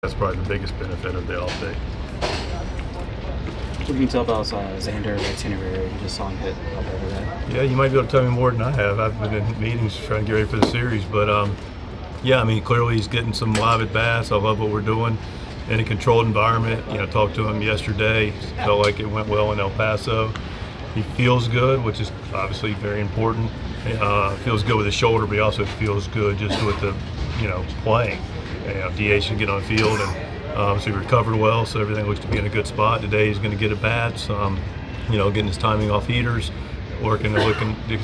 That's probably the biggest benefit of the off day. What can you tell about Xander itinerary? You just saw him hit up over there. Yeah, you might be able to tell me more than I have. I've been in meetings trying to get ready for the series, but yeah, I mean, clearly he's getting some live at bats. I love what we're doing in a controlled environment. You know, talked to him yesterday. Felt like it went well in El Paso. He feels good, which is obviously very important. Feels good with his shoulder, but he also feels good just with the, playing. DH should get on the field, and so he recovered well, so everything looks to be in a good spot. Today he's going to get at bats, getting his timing off heaters, working and looking, doing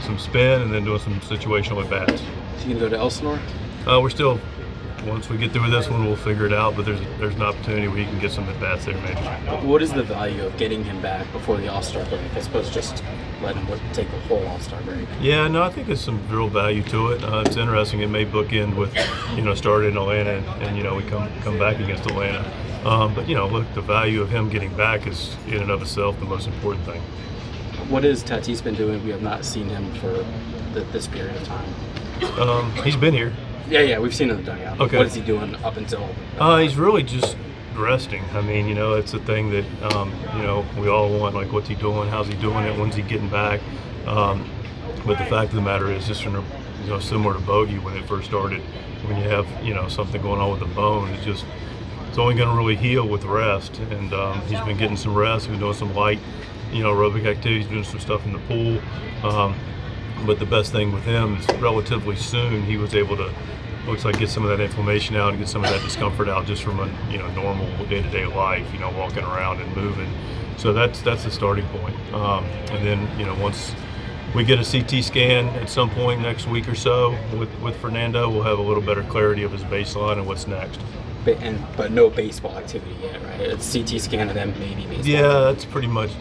some spin, and then doing some situational at bats. Is he going to go to Elsinore? We're still, once we get through this one, we'll figure it out, but there's an opportunity where he can get some at bats there maybe. What is the value of getting him back before the All-Star break? I suppose just let him take the whole All-Star break. Yeah, no, I think there's some real value to it. It's interesting. It may bookend with, started in Atlanta and we come back against Atlanta. But look, the value of him getting back is in and of itself the most important thing. What has Tatis been doing? We have not seen him for this period of time. He's been here. Yeah, we've seen him in the dugout. Okay. What is he doing up until? He's really just resting. I mean, it's a thing that we all want. Like, what's he doing? How's he doing it? When's he getting back? But the fact of the matter is, just similar to Bogey when it first started, when you have something going on with the bone, it's only going to really heal with rest. And he's been getting some rest. He's been doing some light, aerobic activities, doing some stuff in the pool. But the best thing with him is relatively soon he was able to, looks like, get some of that inflammation out and get some of that discomfort out just from a normal day-to-day life, walking around and moving. So that's the starting point. And then once we get a CT scan at some point next week or so with Fernando, we'll have a little better clarity of his baseline and what's next. But no baseball activity yet, right? It's CT scan and then maybe baseball. Yeah,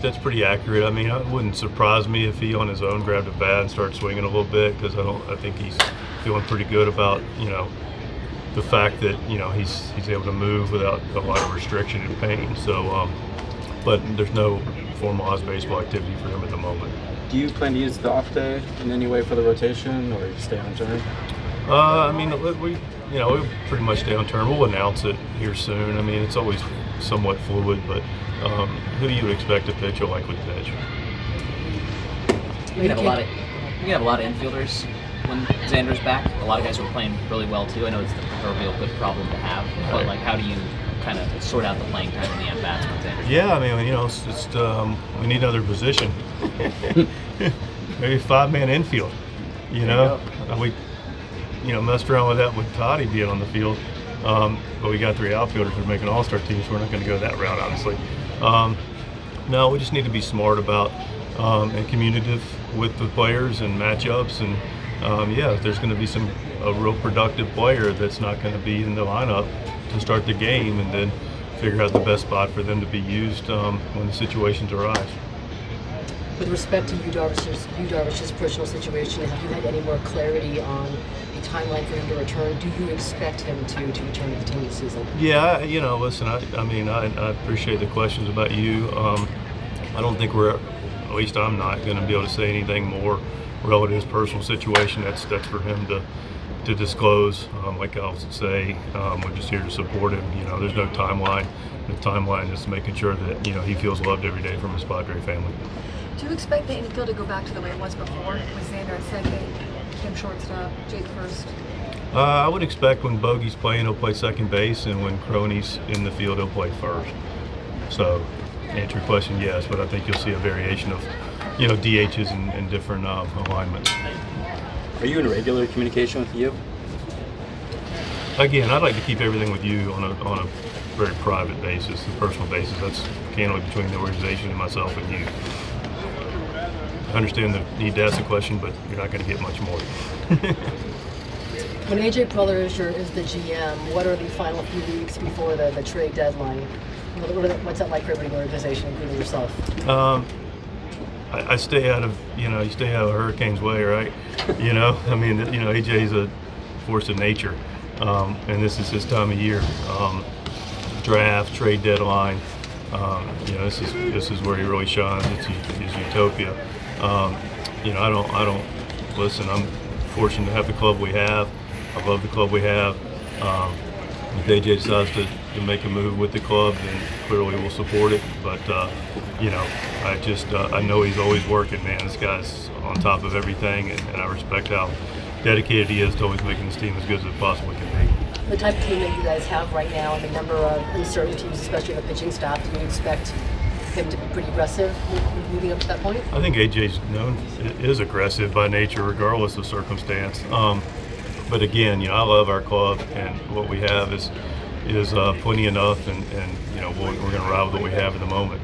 that's pretty accurate. I mean, it wouldn't surprise me if he on his own grabbed a bat and started swinging a little bit, because I think he's feeling pretty good about the fact that he's able to move without a lot of restriction and pain. So, but there's no formalized baseball activity for him at the moment. Do you plan to use the off day in any way for the rotation, or just stay on turn? I mean, we'll pretty much stay on turn. We'll announce it here soon. I mean, it's always somewhat fluid, but who you would expect to pitch will likely pitch. You can have a lot of infielders when Xander's back. A lot of guys who are playing really well too. I know it's the proverbial good problem to have, but like, how do you kind of sort out the playing time in the at-bats when Xander's back? Yeah, I mean, it's just we need another position. Maybe 5-man infield. We messed around with that with Toddy being on the field, but we got 3 outfielders who are making all-star teams, so we're not going to go that route, obviously. No, we just need to be smart about and communicative with the players and matchups, and if there's going to be a real productive player that's not going to be in the lineup to start the game, and then figure out the best spot for them to be used when the situations arise. With respect to Yu Darvish's personal situation, have you had any more clarity on a timeline for him to return? Do you expect him to return at the end of the season? Yeah, listen, I appreciate the questions about you. I don't think at least I'm not going to be able to say anything more relative to his personal situation. That's for him to disclose. Like I also say, we're just here to support him. There's no timeline. The timeline is making sure that he feels loved every day from his Padre family. Do you expect the infield to go back to the way it was before, with Xander at second, Kim shortstop, Jake first? I would expect when Bogey's playing, he'll play second base, and when Crony's in the field, he'll play first. So, to answer your question, yes, but I think you'll see a variation of, DHs and different alignments. Are you in regular communication with you? Again, I'd like to keep everything with you on a very private basis, a personal basis. That's candidly between the organization and myself and you. I understand the need to ask a question, but you're not going to get much more. When AJ Preller is the GM, what are the final few weeks before the trade deadline? What's that like for everybody in the organization, including yourself? I stay out of you stay out of hurricane's way, right? I mean, AJ's a force of nature, and this is his time of year. Draft, trade deadline. This is where he really shines. It's his utopia. I don't listen. I'm fortunate to have the club we have. I love the club we have. if AJ decides to make a move with the club, then clearly we'll support it. But you know, I know he's always working, man. This guy's on top of everything, and I respect how dedicated he is to always making this team as good as it possibly can be. The type of team that you guys have right now and the number of uncertainties, especially in the pitching staff, do you expect him to be pretty aggressive moving up to that point? I think AJ's is aggressive by nature, regardless of circumstance. But again, you know, I love our club, and what we have is plenty enough, and you know, we're going to ride with what we have in the moment.